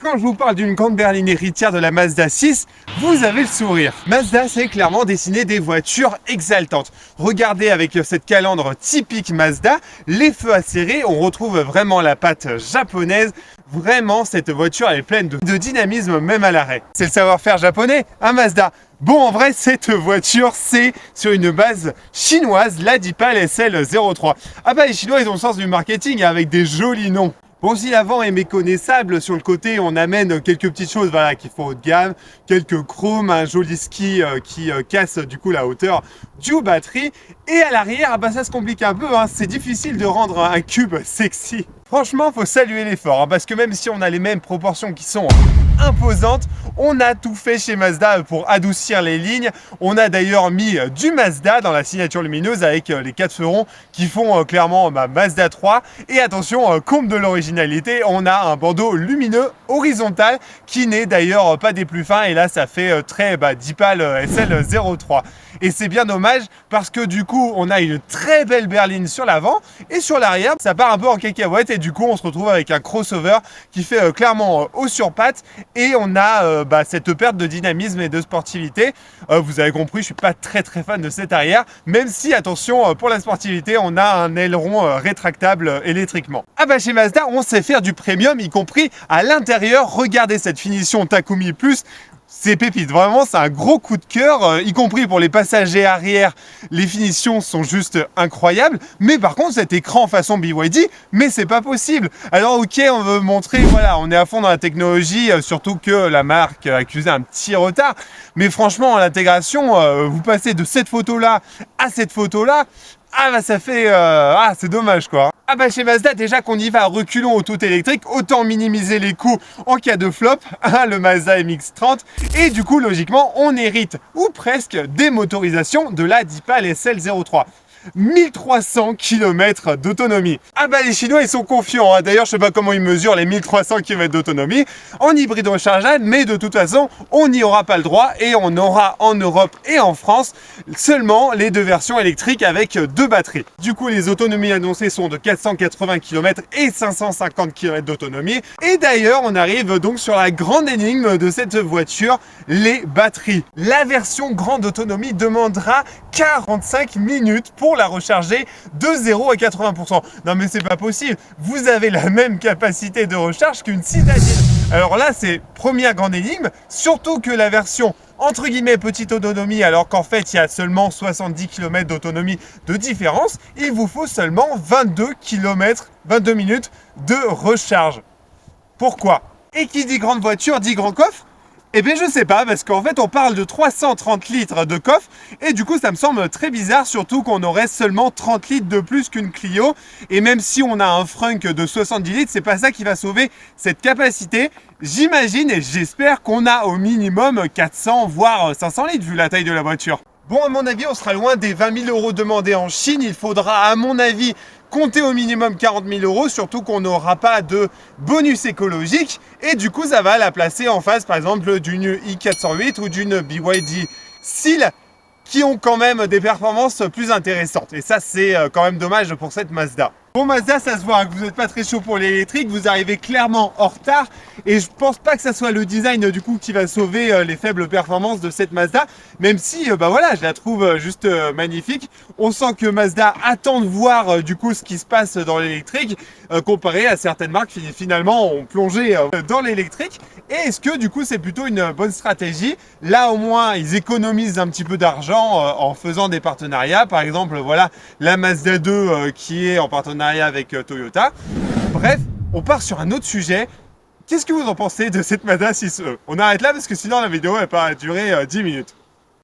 quand je vous parle d'une grande berline héritière de la Mazda 6, vous avez le sourire. Mazda s'est clairement dessiné des voitures exaltantes. Regardez avec cette calandre typique Mazda, les feux acérés, on retrouve vraiment la patte japonaise. Vraiment, cette voiture elle est pleine de dynamisme même à l'arrêt. C'est le savoir-faire japonais, hein Mazda? Bon, en vrai, cette voiture, c'est sur une base chinoise, la Deepal SL03. Ah bah, les Chinois, ils ont le sens du marketing avec des jolis noms. Bon, si l'avant est méconnaissable, sur le côté, on amène quelques petites choses voilà, qui font haut de gamme, quelques chromes, un joli ski qui casse du coup la hauteur du batterie. Et à l'arrière, ah bah, ça se complique un peu, hein. C'est difficile de rendre un cube sexy. Franchement, faut saluer l'effort, hein, parce que même si on a les mêmes proportions qui sont imposantes, on a tout fait chez Mazda pour adoucir les lignes. On a d'ailleurs mis du Mazda dans la signature lumineuse avec les 4 feux qui font clairement Mazda 3. Et attention, comble de l'originalité, on a un bandeau lumineux horizontal qui n'est d'ailleurs pas des plus fins. Et là, ça fait très Deepal SL03. Et c'est bien dommage parce que du coup, on a une très belle berline sur l'avant et sur l'arrière, ça part un peu en cacahuète et du coup, on se retrouve avec un crossover qui fait clairement haut sur pattes et on a cette perte de dynamisme et de sportivité. Vous avez compris, je suis pas très fan de cet arrière, même si, attention, pour la sportivité, on a un aileron rétractable électriquement. Ah bah chez Mazda, on sait faire du premium, y compris à l'intérieur. Regardez cette finition Takumi Plus. C'est pépite, vraiment c'est un gros coup de cœur, y compris pour les passagers arrière, les finitions sont juste incroyables, mais par contre cet écran façon BYD, mais c'est pas possible. Alors ok, on veut montrer, voilà, on est à fond dans la technologie, surtout que la marque accusait un petit retard, mais franchement l'intégration, vous passez de cette photo-là à cette photo-là, ah bah ça fait... c'est dommage quoi. Ah bah chez Mazda, déjà qu'on y va à reculons au tout électrique, autant minimiser les coûts en cas de flop, le Mazda MX-30. Et du coup, logiquement, on hérite, ou presque, des motorisations de la Deepal SL03. 1300 km d'autonomie. Ah bah les Chinois ils sont confiants, hein. D'ailleurs je sais pas comment ils mesurent les 1300 km d'autonomie en hybride rechargeable, mais de toute façon on n'y aura pas le droit et on aura en Europe et en France seulement les 2 versions électriques avec 2 batteries. Du coup les autonomies annoncées sont de 480 km et 550 km d'autonomie. Et d'ailleurs on arrive donc sur la grande énigme de cette voiture, les batteries. La version grande autonomie demandera 45 minutes pour la recharger de 0 à 80%. Non mais c'est pas possible, vous avez la même capacité de recharge qu'une citadine. Alors là c'est première grande énigme, surtout que la version entre guillemets petite autonomie, alors qu'en fait il y a seulement 70 km d'autonomie de différence, il vous faut seulement 22 minutes de recharge. Pourquoi? Et qui dit grande voiture dit grand coffre? Eh bien je sais pas, parce qu'en fait on parle de 330 litres de coffre et du coup ça me semble très bizarre, surtout qu'on aurait seulement 30 litres de plus qu'une Clio. Et même si on a un Frunk de 70 litres, c'est pas ça qui va sauver cette capacité. J'imagine et j'espère qu'on a au minimum 400 voire 500 litres vu la taille de la voiture. Bon, à mon avis, on sera loin des 20 000 € demandés en Chine. Il faudra, à mon avis, compter au minimum 40 000 €, surtout qu'on n'aura pas de bonus écologique. Et du coup, ça va la placer en face, par exemple, d'une i408 ou d'une BYD Seal, qui ont quand même des performances plus intéressantes. Et ça, c'est quand même dommage pour cette Mazda. Bon Mazda, ça se voit que vous n'êtes pas très chaud pour l'électrique, vous arrivez clairement en retard et je pense pas que ça soit le design du coup qui va sauver les faibles performances de cette Mazda, même si voilà, je la trouve juste magnifique. On sent que Mazda attend de voir du coup ce qui se passe dans l'électrique comparé à certaines marques qui finalement ont plongé dans l'électrique. Et est-ce que du coup c'est plutôt une bonne stratégie? Là au moins ils économisent un petit peu d'argent en faisant des partenariats, par exemple voilà la Mazda 2 qui est en partenariat avec Toyota. Bref, on part sur un autre sujet. Qu'est-ce que vous en pensez de cette Mazda 6e? On arrête là parce que sinon la vidéo elle va durer 10 minutes.